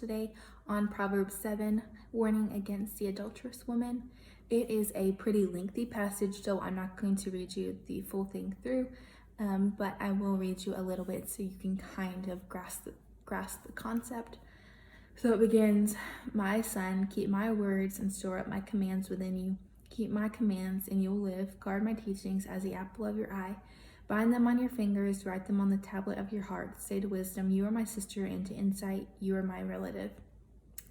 today on Proverbs 7, warning against the adulterous woman. It is a pretty lengthy passage, so I'm not going to read you the full thing through, but I will read you a little bit so you can kind of grasp the concept. So it begins, "My son, keep my words and store up my commands within you. Keep my commands and you will live. Guard my teachings as the apple of your eye. Bind them on your fingers, write them on the tablet of your heart. Say to wisdom, you are my sister, and to insight, you are my relative.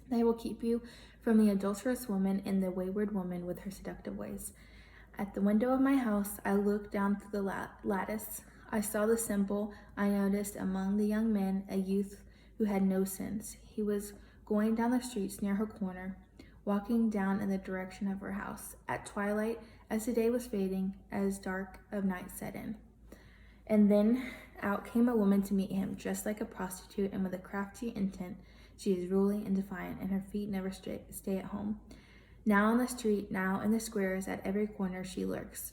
They will keep you from the adulterous woman and the wayward woman with her seductive ways. At the window of my house, I looked down through the lattice. I saw the simple. I noticed among the young men a youth who had no sense. He was going down the streets near her corner, walking down in the direction of her house. At twilight, as the day was fading, as dark of night set in. And then out came a woman to meet him, dressed like a prostitute and with a crafty intent. She is ruling and defiant, and her feet never stay at home. Now on the street, now in the squares, at every corner she lurks.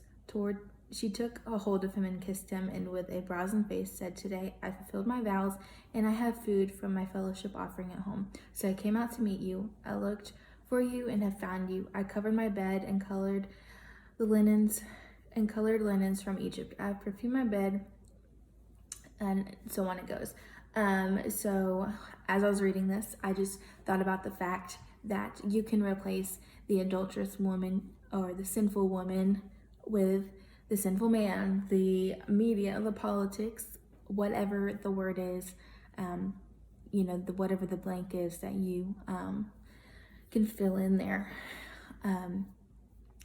She took a hold of him and kissed him, and with a brazen face said, Today I fulfilled my vows, and I have food from my fellowship offering at home. So I came out to meet you. I looked for you and have found you. I covered my bed and colored linens from Egypt. I have perfumed my bed," and so on it goes. So as I was reading this, I just thought about the fact that you can replace the adulterous woman or the sinful woman with the sinful man, the media, the politics, whatever the word is, whatever the blank is that you can fill in there.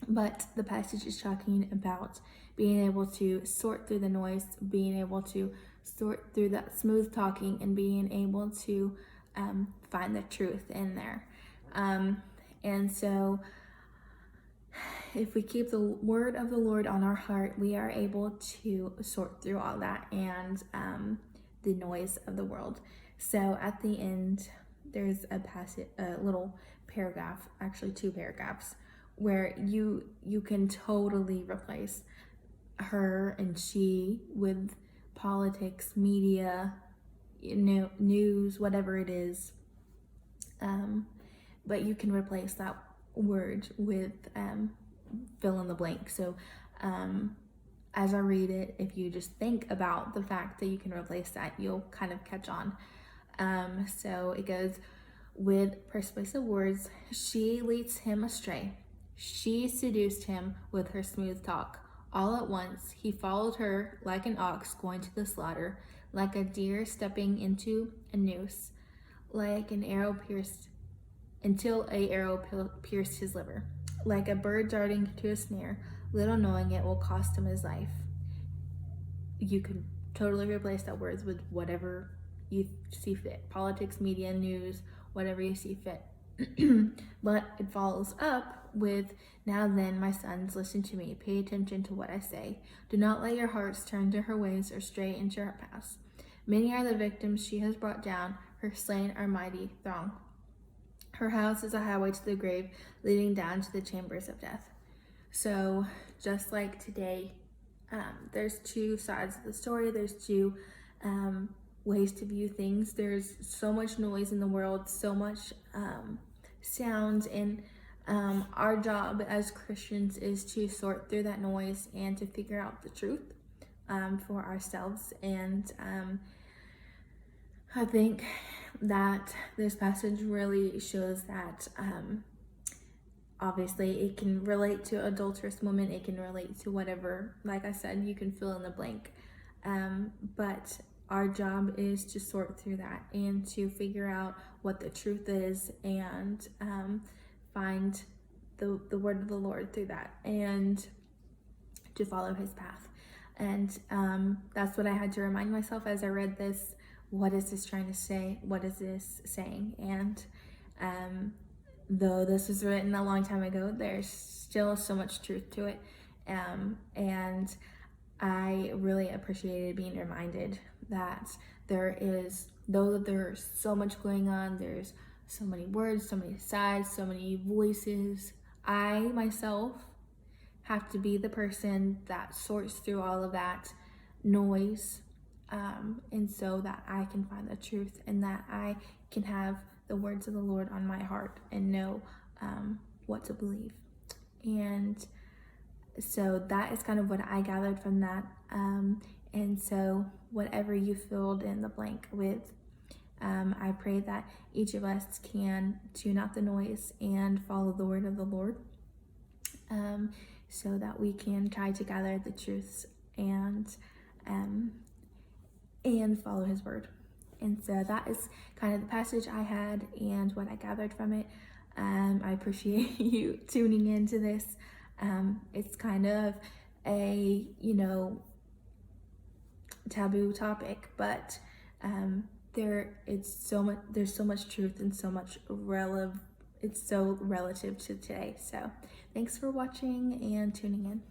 But the passage is talking about being able to sort through the noise, being able to sort through that smooth talking, and being able to find the truth in there. And so if we keep the word of the Lord on our heart, we are able to sort through all that and the noise of the world. So at the end, there's a little paragraph, actually 2 paragraphs, where you can totally replace her and she with politics, media, news, whatever it is. But you can replace that word with fill in the blank. So as I read it, if you just think about the fact that you can replace that, you'll kind of catch on. So it goes, with persuasive words, she leads him astray. She seduced him with her smooth talk. All at once, he followed her like an ox going to the slaughter, like a deer stepping into a noose, like an arrow until an arrow pierced his liver, like a bird darting into a snare, little knowing it will cost him his life. You can totally replace that words with whatever you see fit. Politics, media, news, whatever you see fit. But it follows up with, Now then, my sons, listen to me. Pay attention to what I say. Do not let your hearts turn to her ways or stray into her paths. Many are the victims she has brought down. Her slain are mighty throng. Her house is a highway to the grave, leading down to the chambers of death. So just like today, there's 2 sides of the story. There's 2 ways to view things. There's so much noise in the world, so much sound, and our job as Christians is to sort through that noise and to figure out the truth for ourselves. And I think that this passage really shows that obviously it can relate to adulterous women, it can relate to whatever, like I said, you can fill in the blank, but our job is to sort through that and to figure out what the truth is and find the word of the Lord through that and to follow his path. And that's what I had to remind myself as I read this. What is this trying to say? What is this saying? And though this was written a long time ago, there's still so much truth to it. And I really appreciated being reminded that though there's so much going on, there's so many words, so many sides, so many voices, I myself have to be the person that sorts through all of that noise, and so that I can find the truth and that I can have the the words of the Lord on my heart and know what to believe. And so that is kind of what I gathered from that. And so whatever you filled in the blank with, I pray that each of us can tune out the noise and follow the word of the Lord, so that we can tie together the truths and follow his word. And so that is kind of the passage I had and what I gathered from it. I appreciate you tuning into this. It's kind of a, taboo topic, but there's so much truth and so much it's so relative to today. So thanks for watching and tuning in.